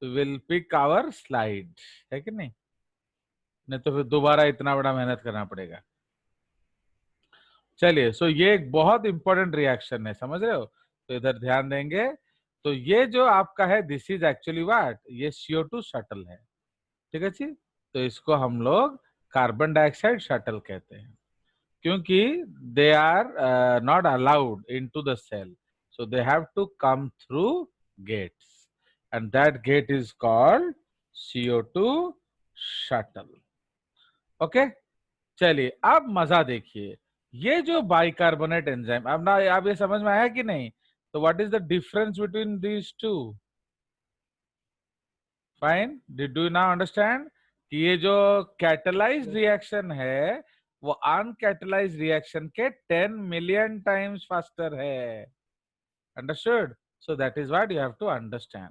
Will pick our slide, है कि नहीं? नहीं तो फिर दोबारा इतना बड़ा मेहनत करना पड़ेगा। चलिए, सो ये एक बहुत इंपॉर्टेंट रिएक्शन है, समझ रहे हो? तो इधर ध्यान देंगे। तो ये जो आपका है, दिस इज एक्चुअली व्हाट, ये CO2 शटल है, ठीक है जी। तो इसको हम लोग कार्बन डाइऑक्साइड शटल कहते हैं, क्योंकि they are not allowed into the cell, so they have to come through gates, and that gate is called CO2 shuttle. Okay, चलिए अब मजा देखिए। ये जो बाइकार्बोनेट एंजाइम, अब ना आप ये समझ में आया कि नहीं? तो what is the difference between these two? Fine, did you now understand कि ये जो कैटलाइज्ड रिएक्शन है वो अनकैटलाइज्ड रिएक्शन के 10 मिलियन टाइम्स फास्टर है। Understood? So that is what you have to understand,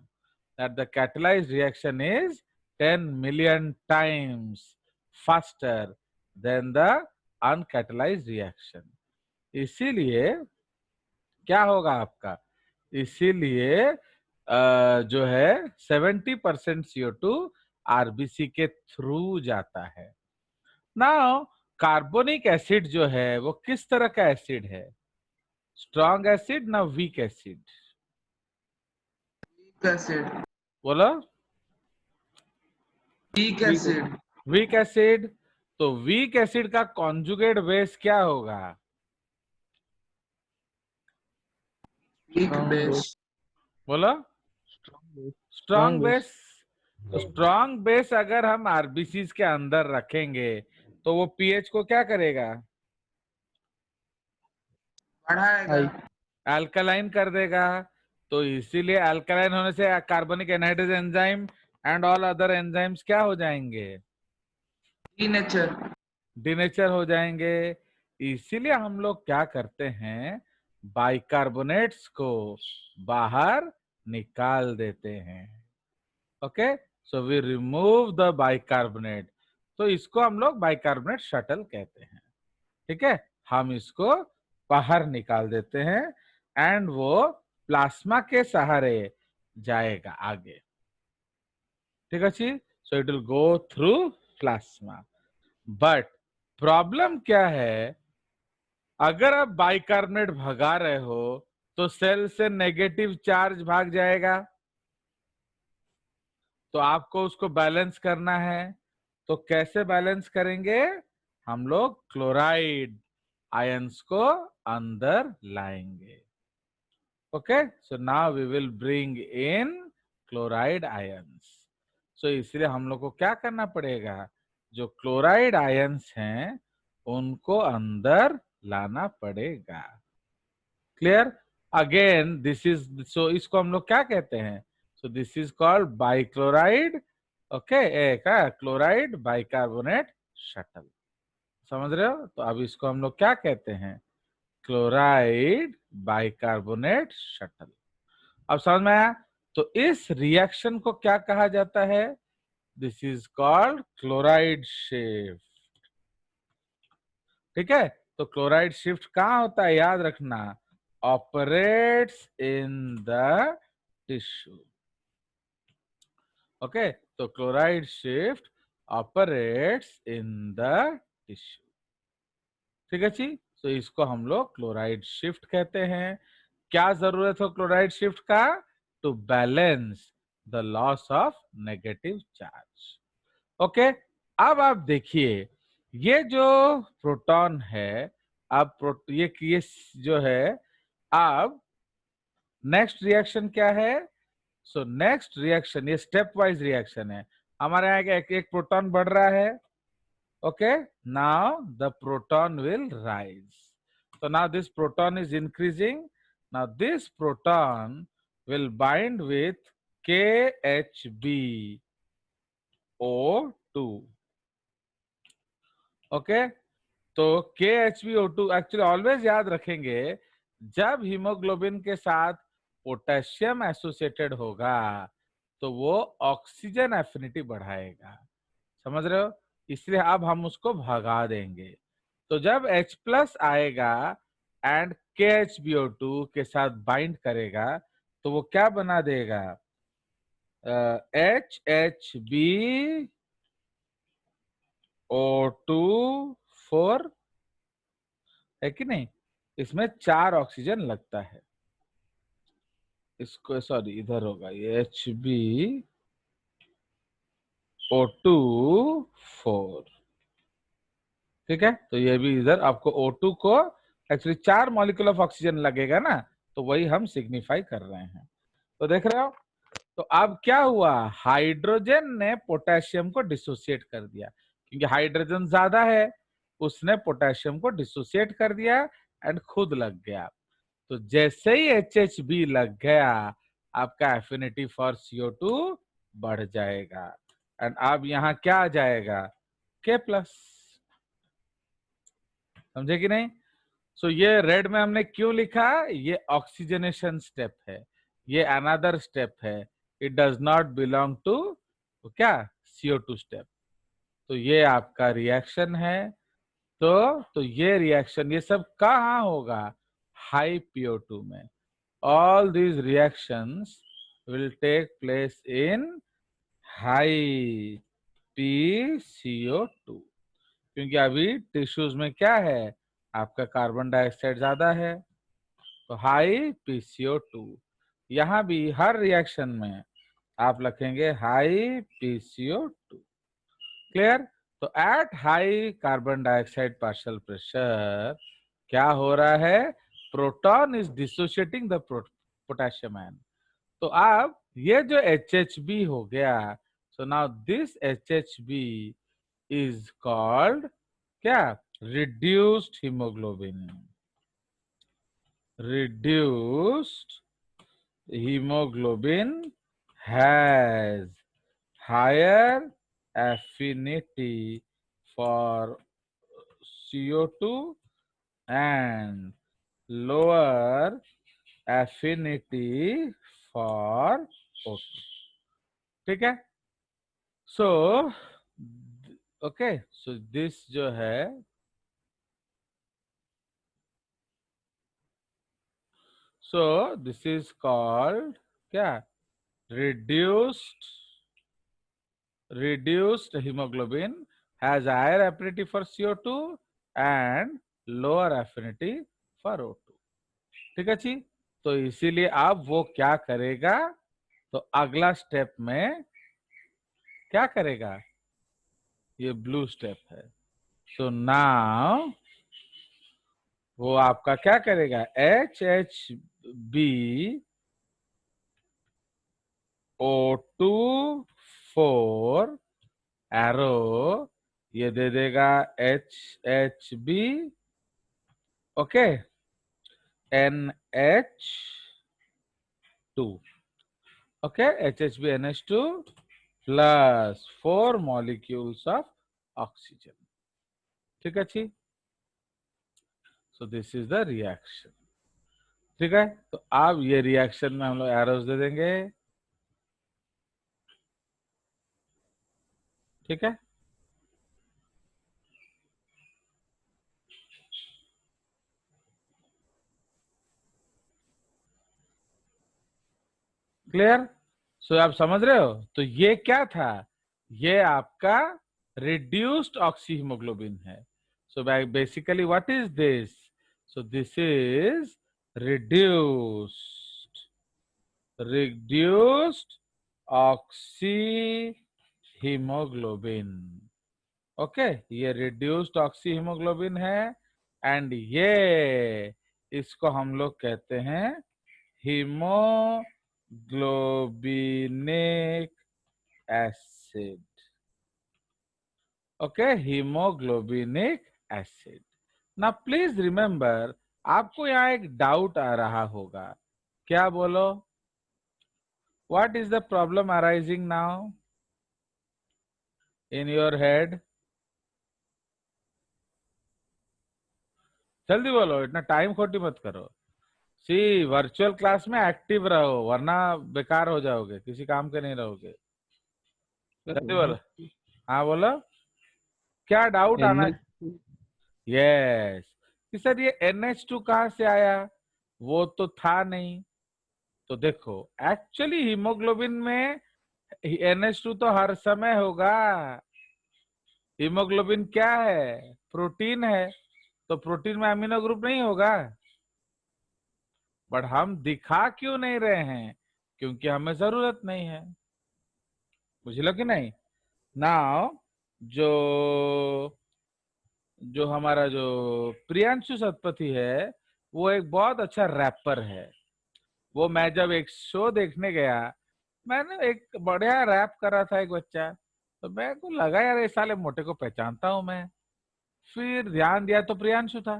that the catalysed reaction is 10 million times faster than the uncatalysed reaction. इसीलिए क्या होगा आपका, इसीलिए जो है 70% CO2 RBC के थ्रू जाता है। नाउ कार्बोनिक एसिड जो है वो किस तरह का एसिड है? स्ट्रॉन्ग एसिड ना वीक एसिड? एसिड। बोलो। Weak acid. Weak acid. तो वीक एसिड का कॉन्जुगेट बेस क्या होगा? Weak base. बोलो। Strong base. तो स्ट्रॉन्ग बेस अगर हम आरबीसी के अंदर रखेंगे तो वो पीएच को क्या करेगा? बढ़ाएगा। अल्कलाइन कर देगा। तो इसीलिए अल्कलाइन होने से carbonic anhydrase enzyme and all other enzymes क्या हो जाएंगे? डीनेचर। डिनेचर हो जाएंगे। इसीलिए हम लोग क्या करते हैं, बाइकार्बोनेट्स को बाहर निकाल देते हैं। Okay, so we remove the bicarbonate. तो इसको हम लोग बाइकार्बोनेट शटल कहते हैं, ठीक है। हम इसको बाहर निकाल देते हैं एंड वो प्लाज्मा के सहारे जाएगा आगे, ठीक है जी। So it will go through plasma. But problem क्या है, अगर आप बाइकार्बोनेट भगा रहे हो तो सेल से नेगेटिव चार्ज भाग जाएगा, तो आपको उसको बैलेंस करना है। तो कैसे बैलेंस करेंगे? हम लोग क्लोराइड आयंस को अंदर लाएंगे। Okay, so now we will bring in chloride ions. So इसलिए हम लोग को क्या करना पड़ेगा, जो क्लोराइड आयंस हैं उनको अंदर लाना पड़ेगा। Clear? Again this is, so इसको हम लोग क्या कहते हैं? So this is called bichloride. Okay, एक क्लोराइड बाइकार्बोनेट शटल, समझ रहे हो? तो अब इसको हम लोग क्या कहते हैं? Chloride bicarbonate shuttle. अब समझ में आया? तो इस रिएक्शन को क्या कहा जाता है? This is called chloride shift, ठीक है। तो क्लोराइड शिफ्ट कहां होता है, याद रखना, operates in the tissue. Okay, तो chloride shift operates in the tissue, ठीक है जी। तो इसको हम लोग क्लोराइड शिफ्ट कहते हैं। क्या जरूरत हो क्लोराइड शिफ्ट का? To balance the loss of negative charge. Okay, अब आप देखिए, ये जो प्रोटॉन है, अब ये जो है, अब नेक्स्ट रिएक्शन क्या है? सो नेक्स्ट रिएक्शन, ये स्टेप वाइज रिएक्शन है। हमारे यहाँ एक एक प्रोटॉन बढ़ रहा है। Okay, now the proton will rise. So now this proton is increasing. Now this proton will bind with KHbO2. Okay, तो KHbO2 एक्चुअली ऑलवेज याद रखेंगे, जब हीमोग्लोबिन के साथ पोटेशियम एसोसिएटेड होगा तो वो ऑक्सीजन एफिनिटी बढ़ाएगा, समझ रहे हो? इसलिए अब हम उसको भगा देंगे। तो जब H+ आएगा एंड KHbO2 के साथ बाइंड करेगा तो वो क्या बना देगा? HHbO2 4 है कि नहीं, इसमें 4 ऑक्सीजन लगता है। इसको सॉरी इधर होगा, ये HbO2 4, ठीक है। तो ये भी इधर आपको O2 को एक्चुअली 4 मॉलिक्यूल ऑफ ऑक्सीजन लगेगा ना, तो वही हम सिग्निफाई कर रहे हैं। तो देख रहे हो, तो अब क्या हुआ, हाइड्रोजन ने पोटेशियम को डिसोसिएट कर दिया, क्योंकि हाइड्रोजन ज्यादा है, उसने पोटेशियम को डिसोसिएट कर दिया एंड खुद लग गया। तो जैसे ही HHB लग गया, आपका एफिनिटी फॉर CO2 बढ़ जाएगा एंड अब यहां क्या आ जाएगा, K+। समझे कि नहीं? सो ये रेड में हमने क्यों लिखा, ये ऑक्सीजनेशन स्टेप है, ये अनदर स्टेप है, it does not belong to क्या, CO2 स्टेप। तो ये आपका रिएक्शन है। तो ये रिएक्शन, ये सब कहाँ होगा, हाई PO2 में। All these reactions will take place in high PCO2, क्योंकि अभी टिश्यूज में क्या है, आपका कार्बन डाइऑक्साइड ज्यादा है, तो हाई PCO2। यहां भी हर रिएक्शन में आप लिखेंगे हाई PCO2। क्लियर? तो at high carbon dioxide partial pressure क्या हो रहा है, proton is dissociating the potassium ion. तो अब ये जो HHB हो गया, so now this HHB is called क्या, reduced haemoglobin. reduced hemoglobin has higher affinity for CO2 and lower affinity for O2, ठीक है। सो ओके, सो दिस जो है, so this is called क्या, reduced hemoglobin has higher affinity for CO2 and lower affinity for O2, ठीक है जी। तो इसीलिए अब वो क्या करेगा, तो अगला स्टेप में क्या करेगा, ये ब्लू स्टेप है। सो नाउ वो आपका क्या करेगा, HHbO2 4 एरो, ये दे देगा HHB, okay, NH2, okay, HHB NH2 plus 4 molecules of oxygen, ठीक है जी। So this is the reaction, ठीक है। तो अब ये रिएक्शन में हम लोग एरोस दे देंगे, ठीक है। क्लियर? सो आप समझ रहे हो, तो ये क्या था, ये आपका रिड्यूस्ड ऑक्सीहीमोग्लोबिन है। So basically what is this, so this is reduced oxyhaemoglobin, okay. ये रिड्यूस्ड ऑक्सीहीमोग्लोबिन है एंड ये इसको हम लोग कहते हैं haemoglobinic acid, okay, haemoglobinic acid. ना प्लीज रिमेंबर, आपको यहाँ एक डाउट आ रहा होगा, क्या बोलो, what is the problem arising now in your head, जल्दी बोलो, इतना टाइम खोटी मत करो। सी वर्चुअल क्लास में एक्टिव रहो, वरना बेकार हो जाओगे, किसी काम के नहीं रहोगे। जल्दी बोलो, हाँ बोलो, क्या डाउट आना, यस कि सर ये NH2 कहाँ से आया, वो तो था नहीं। तो देखो, एक्चुअली हीमोग्लोबिन में NH2 तो हर समय होगा। हीमोग्लोबिन क्या है? प्रोटीन है, तो प्रोटीन में अमीनो ग्रुप नहीं होगा। बट हम दिखा क्यों नहीं रहे हैं? क्योंकि हमें जरूरत नहीं है। बुझलो कि नहीं? नाउ जो जो हमारा जो प्रियांशु सतपथी है, वो एक बहुत अच्छा रैपर है। वो मैं जब एक शो देखने गया, मैंने एक बढ़िया रैप कर रहा था एक बच्चा, तो मेरे को लगा यार इस साले मोटे को पहचानता हूं मैं। फिर ध्यान दिया तो प्रियांशु था।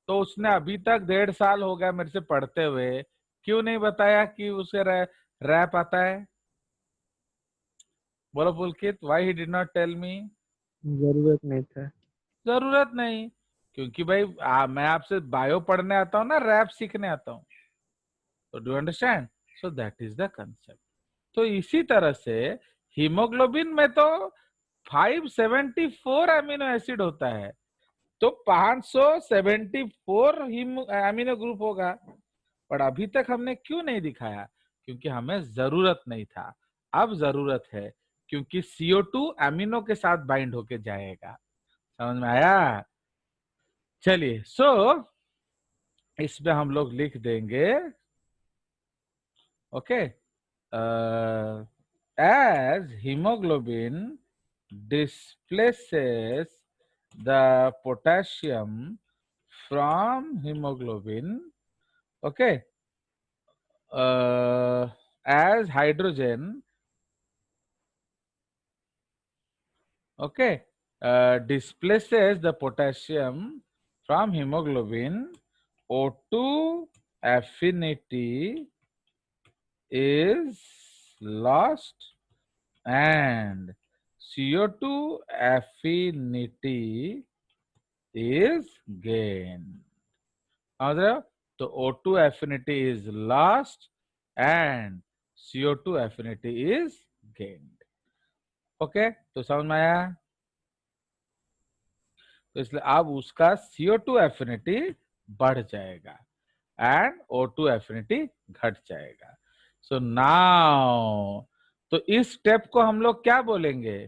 तो उसने अभी तक 1.5 साल हो गया मेरे से पढ़ते हुए, क्यों नहीं बताया कि उसे रैप आता है? बोलो Pulkit, why he did not tell me? जरूरत नहीं था। जरूरत नहीं, क्योंकि भाई मैं आपसे बायो पढ़ने आता हूँ ना, रैप सीखने आता हूँ। तो do understand? So that is the concept. तो इसी तरह से हीमोग्लोबिन में तो 574 अमीनो एसिड होता है, तो 574 अमीनो ग्रुप होगा। पर अभी तक हमने क्यों नहीं दिखाया? क्योंकि हमें जरूरत नहीं था। अब जरूरत है, क्योंकि CO2 अमीनो के साथ बाइंड होके जाएगा। समझ में आया? चलिए, इसमें हम लोग लिख देंगे, okay, as hemoglobin displaces the potassium from hemoglobin, okay, as hydrogen, okay, displaces the potassium from hemoglobin, O2 affinity is lost and CO2 affinity is gained. समझ रहे हो? तो O2 affinity is lost and CO2 affinity is gained. Okay, तो समझ में आया? तो इसलिए अब उसका CO2 affinity बढ़ जाएगा एंड O2 affinity घट जाएगा। सो नाउ, तो इस स्टेप को हम लोग क्या बोलेंगे?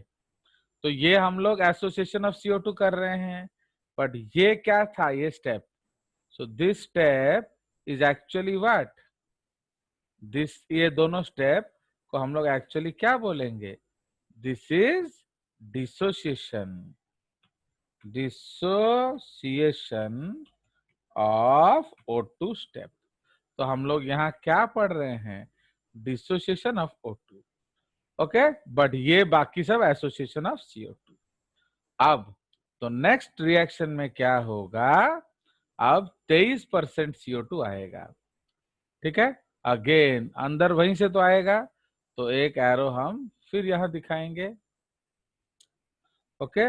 तो ये हम लोग एसोसिएशन ऑफ CO2 कर रहे हैं, बट ये क्या था ये step? So this step is actually what? ये दोनों स्टेप को हम लोग एक्चुअली क्या बोलेंगे? This is dissociation, dissociation of O2 step. तो हम लोग यहाँ क्या पढ़ रहे हैं? Dissociation of O2, okay, but ये बाकी सब एसोसिएशन ऑफ CO2। अब तो नेक्स्ट रिएक्शन में क्या होगा? अब 23% CO2 आएगा, ठीक है। अगेन अंदर वहीं से तो आएगा, तो एक एरो हम फिर यहां दिखाएंगे, ओके।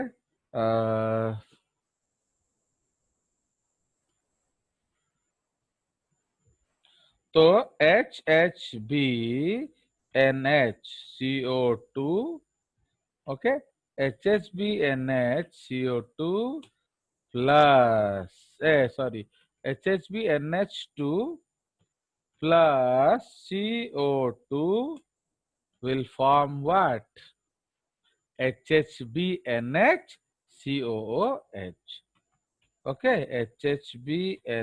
तो HHBNH CO2, okay, HHBNH CO2 plus HHBNH2 plus CO2 will form what? HHBNH-COOH. Okay, HHBNH-COOH.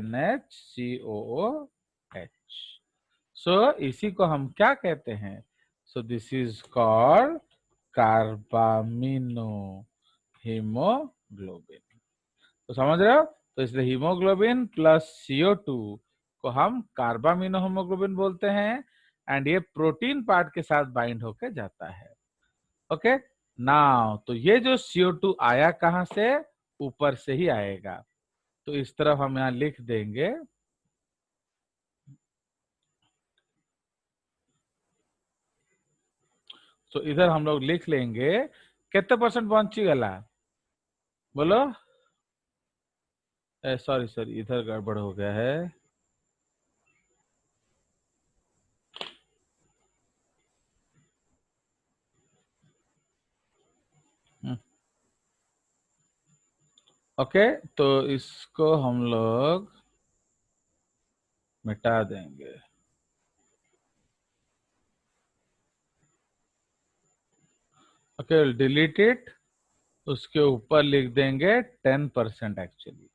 So इसी को हम क्या कहते हैं? So this is called carbamino haemoglobin. तो समझ रहे हो? तो इसलिए हीमोग्लोबिन प्लस CO2 को हम कार्बामिनो हीमोग्लोबिन बोलते हैं, एंड ये प्रोटीन पार्ट के साथ बाइंड होके जाता है। ओके, नाउ तो ये जो CO2 आया कहां से? ऊपर से ही आएगा। तो इस तरफ हम यहां लिख देंगे, तो इधर हम लोग लिख लेंगे कितने परसेंट पहुंची गला? बोलो। सॉरी सॉरी, इधर गड़बड़ हो गया है। ओके, तो इसको हम लोग मिटा देंगे। ओके, डिलीट इट, उसके ऊपर लिख देंगे 10% एक्चुअली,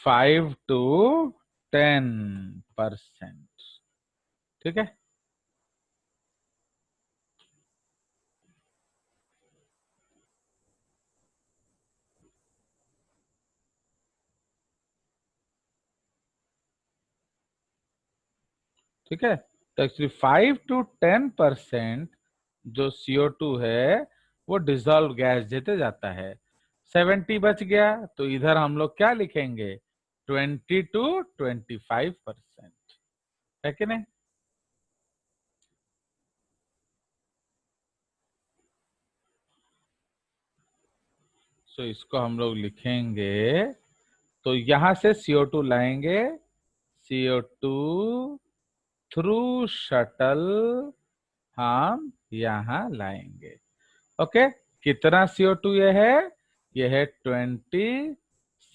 5 to 10%। ठीक है, ठीक है। तो एक्चुअली 5 to 10% जो CO2 है वो डिजॉल्व गैस देते जाता है। 70 बच गया, तो इधर हम लोग क्या लिखेंगे, 20 to 25%, है कि नहीं। तो इसको हम लोग लिखेंगे, तो यहां से CO2 लाएंगे, CO2 थ्रू शटल हम यहां लाएंगे। ओके, कितना CO2 ये है 20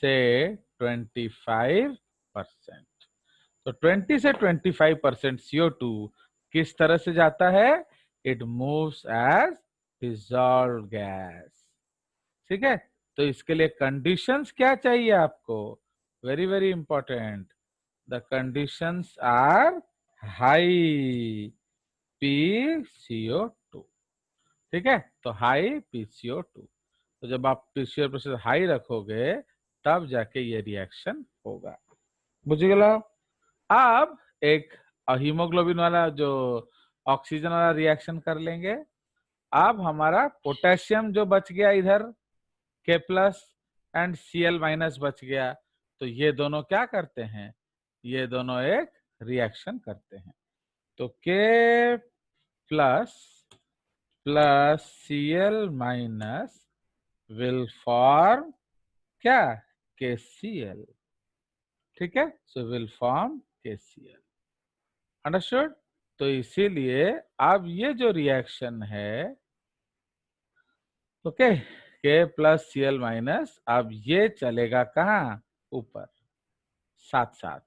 से 25%। तो 20 से 25% CO2 किस तरह से जाता है, it moves as dissolve gas. ठीक है, तो इसके लिए कंडीशंस क्या चाहिए आपको, very very important, the conditions are high PCO2। ठीक है, तो हाई PCO2, तो जब आप PCO प्रोसेस हाई रखोगे तब जाके ये रिएक्शन होगा, बुझ गया। अब एक हीमोग्लोबिन वाला जो ऑक्सीजन वाला रिएक्शन कर लेंगे। अब हमारा पोटेशियम जो बच गया इधर, K+ एंड Cl- बच गया, तो ये दोनों क्या करते हैं, ये दोनों एक रिएक्शन करते हैं। तो K+ plus Cl- will form क्या, KCl। ठीक है, so will form KCl, understood. तो इसीलिए अब ये जो रिएक्शन है, ओके, K+Cl- अब ये चलेगा कहाँ, ऊपर, साथ साथ।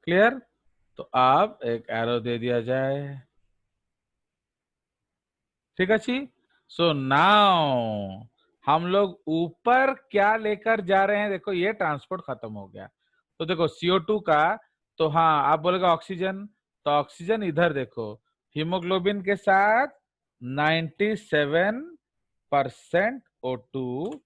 क्लियर, तो अब एक एरो दे दिया जाए। ठीक है जी। सो नाउ हम लोग ऊपर क्या लेकर जा रहे हैं, देखो ये ट्रांसपोर्ट खत्म हो गया, तो देखो CO2 का, तो हाँ आप बोलेगा ऑक्सीजन, तो ऑक्सीजन इधर देखो, हीमोग्लोबिन के साथ 97% O2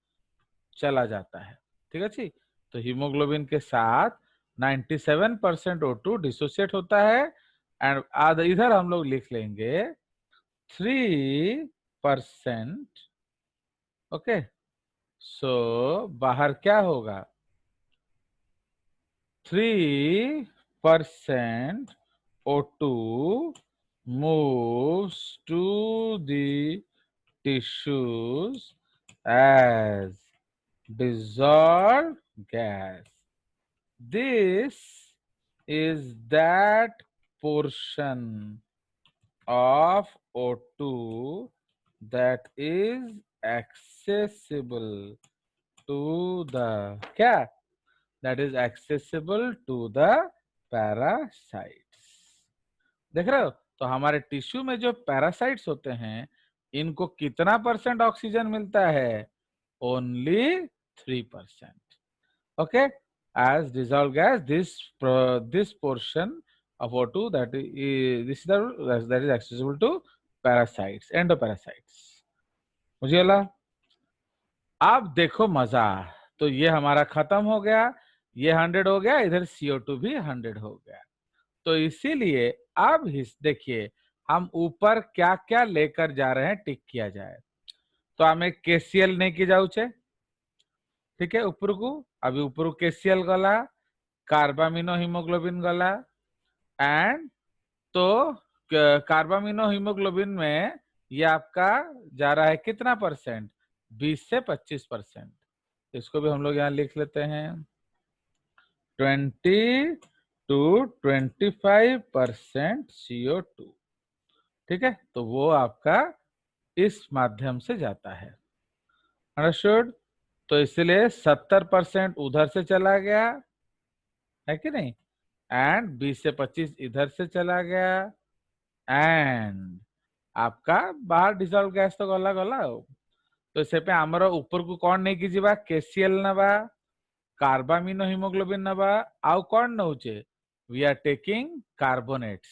चला जाता है। ठीक है जी, तो हीमोग्लोबिन के साथ 97% O2 डिसोसिएट होता है, एंड इधर हम लोग लिख लेंगे 3%। ओके, सो बाहर क्या होगा, 3% O2 moves to the tissues as dissolved gas. This is that portion of O2 that is accessible to the क्या, that is accessible to the parasites। देख रहे हो, तो हमारे टिश्यू में जो पैरासाइट्स होते हैं इनको कितना % ऑक्सीजन मिलता है, only 3%। okay, as dissolved gas, this portion of O2 that is accessible to parasites, endoparasites। मुझे लगा, अब देखो मजा, तो ये हमारा खत्म हो गया, ये 100 हो गया, इधर CO2 भी 100 हो गया। तो इसीलिए अब देखिए हम ऊपर क्या क्या लेकर जा रहे हैं, टिक किया जाए। तो हमें KCl नहीं की जाऊ छे, ठीक है, ऊपर को अभी ऊपर KCl गला, कार्बामिनो हीमोग्लोबिन गला, एंड तो कार्बामिनो हीमोग्लोबिन में ये आपका जा रहा है कितना %, 20 से 25%। इसको भी हम लोग यहाँ लिख लेते हैं, 20 to 25% CO2। ठीक है, तो वो आपका इस माध्यम से जाता है, अंडरस्टूड। तो इसलिए 70% उधर से चला गया, है कि नहीं, एंड 20 से 25 इधर से चला गया, एंड आपका बाहर डिसॉल्व गैस तो गला गला तो से आमर ऊपर को कौन नहीं कीजिए केसीएल नवा कार्बामिनो हिमोग्लोबिन नवा आउ कौन नौचे we are taking carbonates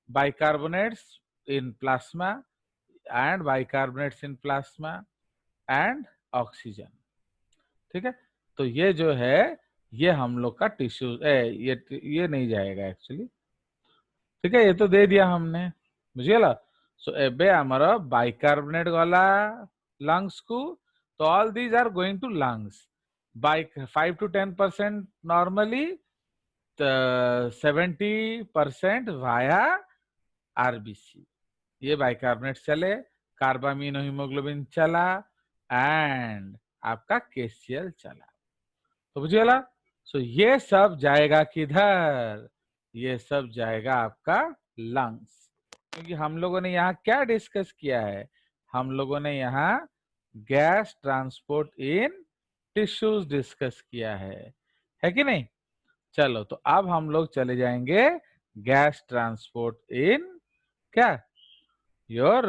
bicarbonates in plasma and bicarbonates in plasma and oxygen. ठीक है, तो ये जो है ये हम लोग का टिश्यू ये नहीं जाएगा एक्चुअली। ठीक है, ये तो दे दिया हमने बुझीगला। सो एबे आमर बाइकार्बोनेट गला लंग्स को तो all these are going to lungs by 5 to 10% normally 70% via RBC. ये बाइकार्बोनेट चले, कार्बामिनो हीमोग्लोबिन चला एंड आपका केसीएल चला। तो बुझिएगा, सो ये सब जाएगा किधर, ये सब जाएगा आपका लंग्स। क्योंकि हम लोगों ने यहाँ क्या डिस्कस किया है, हम लोगों ने यहाँ गैस ट्रांसपोर्ट इन टिश्यूज डिस्कस किया है कि नहीं। चलो तो अब हम लोग चले जाएंगे गैस ट्रांसपोर्ट इन क्या your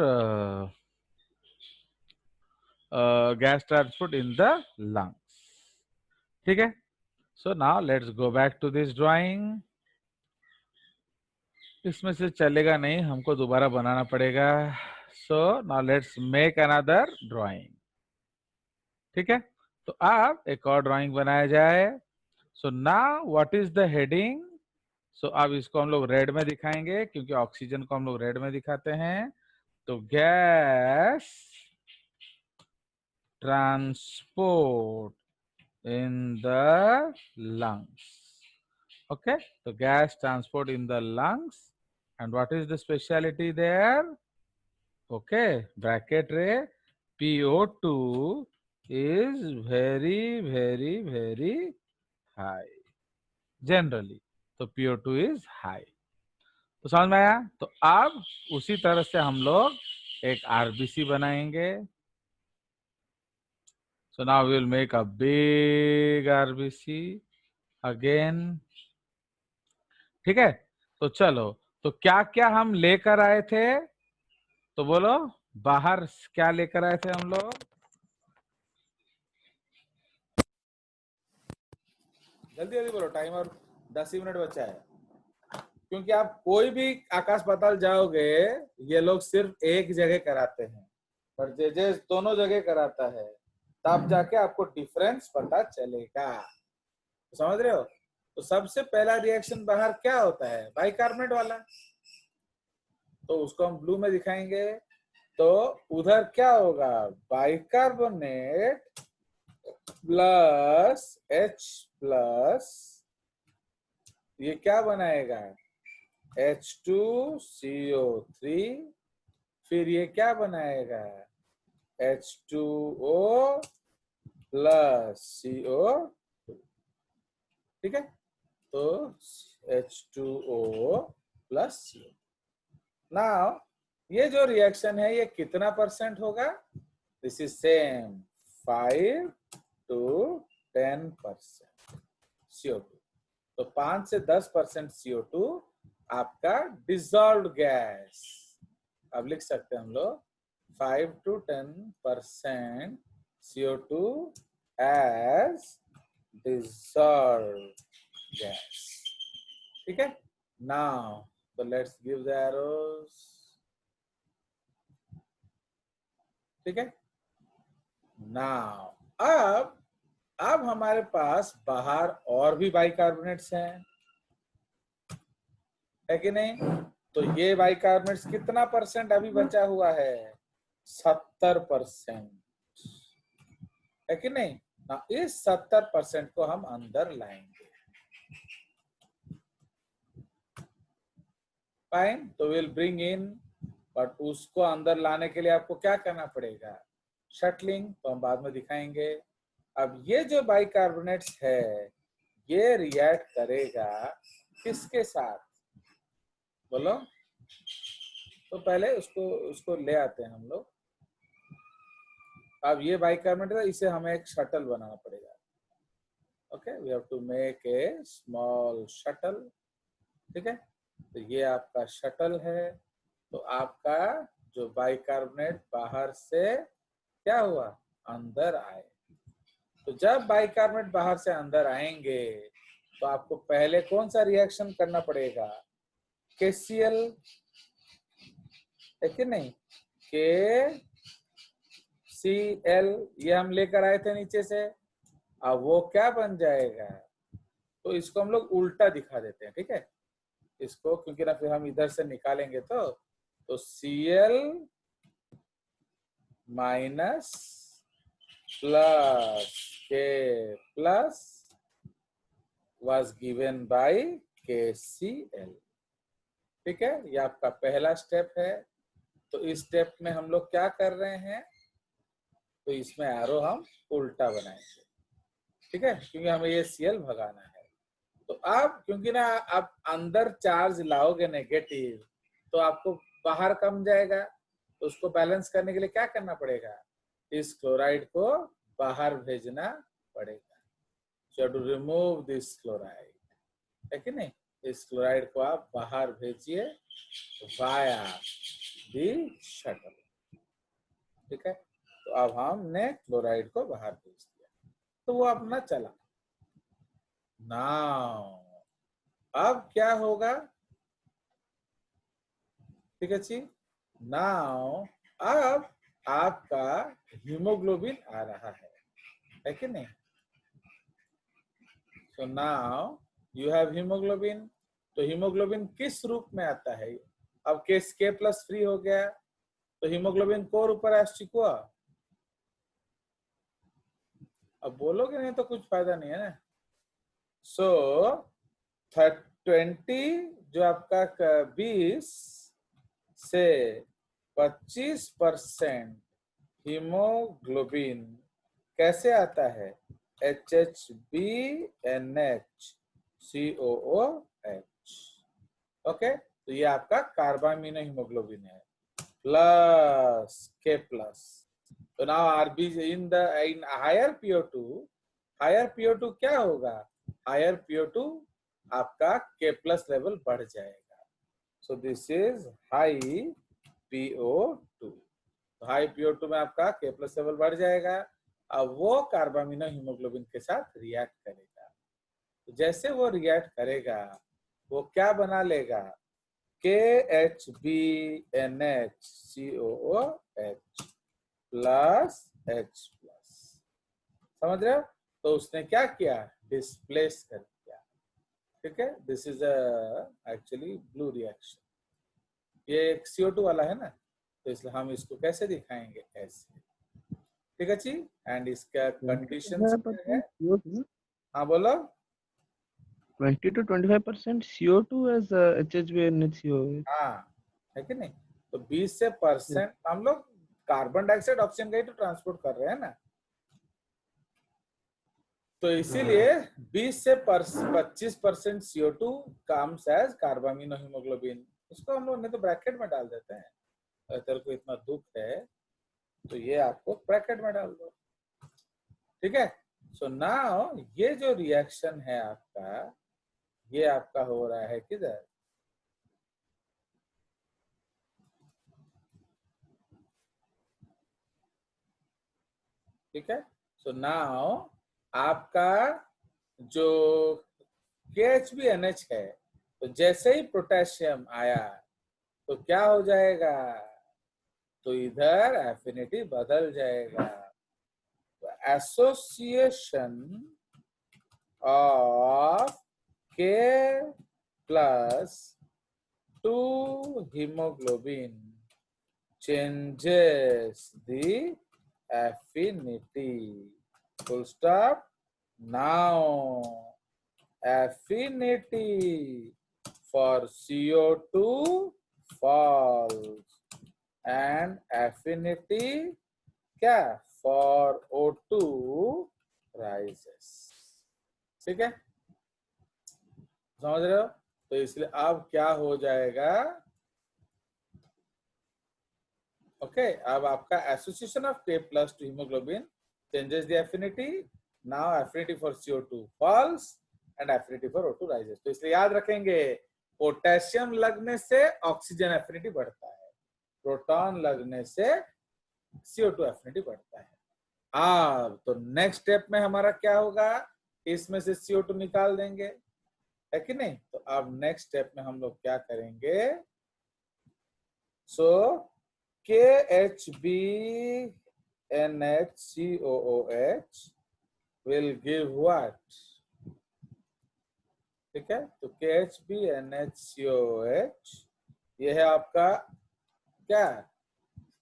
gas transport in the lungs. ठीक है, so now let's go back to this drawing. इसमें से चलेगा नहीं, हमको दोबारा बनाना पड़ेगा। So now let's make another drawing. ठीक है, तो अब एक और ड्राइंग बनाया जाए। So now what is the heading. सो अब इसको हम लोग रेड में दिखाएंगे क्योंकि ऑक्सीजन को हम लोग रेड में दिखाते हैं। तो gas transport in the lungs. Okay, so gas transport in the lungs, and what is the speciality there? Okay, bracket रे PO2 is very high generally, तो PO2 is high। तो समझ में आया। तो अब उसी तरह से हम लोग एक आरबीसी बनाएंगे। So now we will make a big RBC again। ठीक है, तो चलो, तो क्या क्या हम लेकर आए थे, तो बोलो बाहर क्या लेकर आए थे हम लोग। जल्दी जल्दी बोलो, टाइमर 10 ही मिनट बचा है। क्योंकि आप कोई भी आकाश पाताल जाओगे ये लोग सिर्फ एक जगह कराते हैं, पर जे दोनों जगह कराता है तब जाके आपको डिफरेंस पता चलेगा। तो समझ रहे हो। तो सबसे पहला रिएक्शन बाहर क्या होता है, बाइकार्बोनेट वाला, तो उसको हम ब्लू में दिखाएंगे। तो उधर क्या होगा, बाइकार्बोनेट प्लस H प्लस ये क्या बनाएगा H2CO3, फिर ये क्या बनाएगा H2O प्लस CO। ठीक है, तो H2O प्लस CO। नाउ ये जो रिएक्शन है ये कितना परसेंट होगा, this is same 5 to 10% CO2। तो 5 से 10% CO2 आपका डिजॉल्व्ड गैस। अब लिख सकते हैं हम लोग 5 to 10% CO2 as dissolved gas। ठीक है, now so let's give the arrows। ठीक है, now अब हमारे पास बाहर और भी बाइकार्बोनेट्स हैं, है कि नहीं। तो ये बाइकार्बोनेट्स कितना परसेंट अभी बचा हुआ है, 70%, है कि नहीं ना। इस 70% को हम अंदर लाएंगे। फाइन, तो विल ब्रिंग इन, बट उसको अंदर लाने के लिए आपको क्या करना पड़ेगा, शटलिंग, तो हम बाद में दिखाएंगे। अब ये जो बाइकार्बोनेट्स है ये रिएक्ट करेगा किसके साथ, बोलो। तो पहले उसको ले आते हैं हम लोग। अब ये बाइकार्बोनेट है, इसे हमें एक शटल बनाना पड़ेगा। Okay, we have to make a small shuttle. ठीक है, तो ये आपका शटल है। तो आपका जो बाइकार्बोनेट बाहर से क्या हुआ, अंदर आए। तो जब बाइकार्बोनेट बाहर से अंदर आएंगे तो आपको पहले कौन सा रिएक्शन करना पड़ेगा, KCl है कि नहीं, KCl ये हम लेकर आए थे नीचे से, अब वो क्या बन जाएगा, तो इसको हम लोग उल्टा दिखा देते हैं, ठीक है इसको, क्योंकि ना फिर हम इधर से निकालेंगे तो Cl minus plus K plus was given by KCl, ठीक है। ये आपका पहला स्टेप है। तो इस स्टेप में हम लोग क्या कर रहे हैं, तो इसमें एरो हम उल्टा बनाएंगे, ठीक है, क्योंकि हमें ये Cl भगाना है। तो आप क्योंकि ना आप अंदर चार्ज लाओगे नेगेटिव, तो आपको बाहर कम जाएगा, तो उसको बैलेंस करने के लिए क्या करना पड़ेगा, इस क्लोराइड को बाहर भेजना पड़ेगा। So to remove this chloride, है कि नहीं, इस क्लोराइड को आप बाहर भेजिए वाया दी शटल, ठीक है। तो अब हमने क्लोराइड को बाहर भेज दिया, तो वो अपना चला। नाउ अब क्या होगा, ठीक है जी, नाउ अब आपका हीमोग्लोबिन आ रहा है कि नहीं। So now you have hemoglobin। तो हीमोग्लोबिन किस रूप में आता है, अब केस K प्लस फ्री हो गया, तो हीमोग्लोबिन कोर ऊपर एस्टिक हुआ। अब बोलोगे नहीं तो कुछ फायदा नहीं है ना। सो 20 जो आपका 20 से 25% हीमोग्लोबिन कैसे आता है, HHBNH ओके। तो ये आपका कार्बामिनो हीमोग्लोबिन है प्लस K प्लस। तो now RB in higher PO2 क्या होगा, हायर PO2 आपका K प्लस लेवल बढ़ जाएगा। सो this is high PO2। High PO2 में आपका K प्लस लेवल बढ़ जाएगा। अब वो कार्बामिनो हीमोग्लोबिन के साथ रिएक्ट करेगा। तो जैसे वो रिएक्ट करेगा वो क्या बना लेगा, KHBNH प्लस H प्लस, समझ रहे हो। तो उसने क्या किया, डिस्प्लेस कर दिया, ठीक है। This is actually blue reaction. ये एक CO2 वाला है ना, तो इसलिए हम इसको कैसे दिखाएंगे, ऐसे, ठीक है जी। एंड इसका कंडीशन है, हाँ बोलो। 20 to 25% CO2 as HHBNHCO। हाँ है कि नहीं। तो 20 से % हम लोग कार्बन डाइऑक्साइड ऑक्सीजन का ही तो ट्रांसपोर्ट कर रहे हैं ना, तो इसीलिए 20 से 25% CO2 comes as carbamino haemoglobin. इसको हम लोग नहीं तो ब्रैकेट में डाल देते हैं, अगर तेरे को इतना दुख है तो ये आपको ब्रैकेट में डाल दो, ठीक है। सो नाउ ये जो रिएक्शन है आपका, ये आपका हो रहा है किधर, ठीक है। सो नाउ आपका जो KHBNH है, तो जैसे ही पोटेशियम आया तो क्या हो जाएगा, तो इधर एफिनिटी बदल जाएगा। तो association of K plus to hemoglobin changes the affinity, full stop। Now affinity for CO2 falls and affinity क्या for O2 rises, ठीक है, समझ रहे हो। तो इसलिए अब क्या हो जाएगा, ओके। अब आपका association of K plus to haemoglobin changes the affinity, now affinity for CO2 falls and affinity for O2 rises. तो इसलिए याद रखेंगे पोटेशियम लगने से ऑक्सीजन एफिनिटी बढ़ता है, प्रोटॉन लगने से CO2 एफिनिटी बढ़ता है। अब तो नेक्स्ट स्टेप में हमारा क्या होगा, इसमें से CO2 निकाल देंगे, है कि नहीं। तो अब नेक्स्ट स्टेप में हम लोग क्या करेंगे, सो KHBNHCOOH will give what, ठीक है। तो KHBNHCOOH ये है आपका क्या,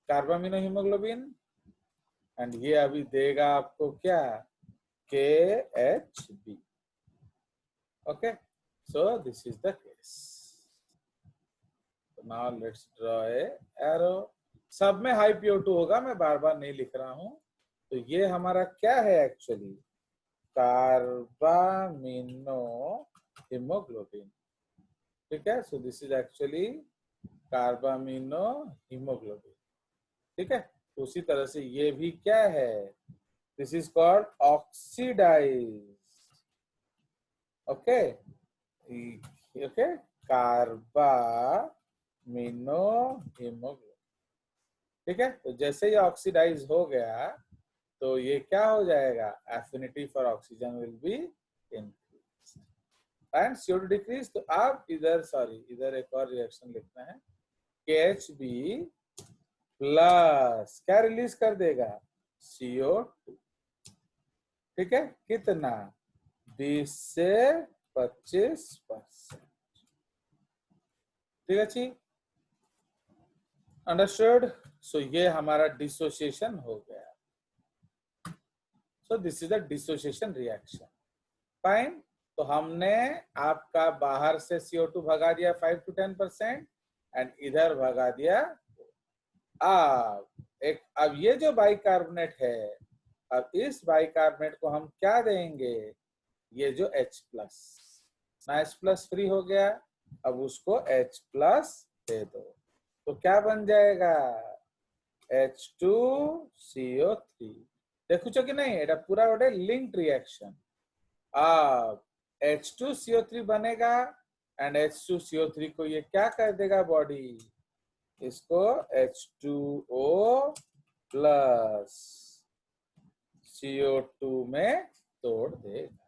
कार्बामिनो हीमोग्लोबिन, एंड ये अभी देगा आपको क्या, KHB। Okay, so this is the case. Now let's draw a arrow. सब में हाई PO2 होगा, मैं बार बार नहीं लिख रहा हूं। तो ये हमारा क्या है एक्चुअली, कार्बामिनो हीमोग्लोबिन, ठीक है। सो this is actually carbamino haemoglobin, ठीक है। तो उसी तरह से ये भी क्या है, this is called oxidise, okay okay, carbamino haemoglobin, ठीक है। तो जैसे ये ऑक्सीडाइज हो गया तो ये क्या हो जाएगा, affinity for oxygen will be increase and CO2 decrease. तो आप इधर इधर एक और रिएक्शन लिखना है, KHB प्लस क्या रिलीज कर देगा, CO2, ठीक है। कितना, 20 से 25%, ठीक है जी, अंडरस्टूड। सो ये हमारा डिसोसिएशन हो गया। सो this is a dissociation reaction, fine. तो हमने आपका बाहर से CO2 भगा दिया 5 to 10% एंड इधर भगा दिया। अब ये जो बाइकार्बोनेट है, अब इस बाइकार्बोनेट को हम क्या देंगे, ये जो H plus, H plus free हो गया, अब उसको H प्लस दे दो, तो क्या बन जाएगा, H2CO3। देखो कि नहीं, এটা पूरा गोटे लिंक्ड रिएक्शन। अब H2CO3 बनेगा एंड H2CO3 को ये क्या कर देगा बॉडी, इसको H2O प्लस CO2 में तोड़ देगा।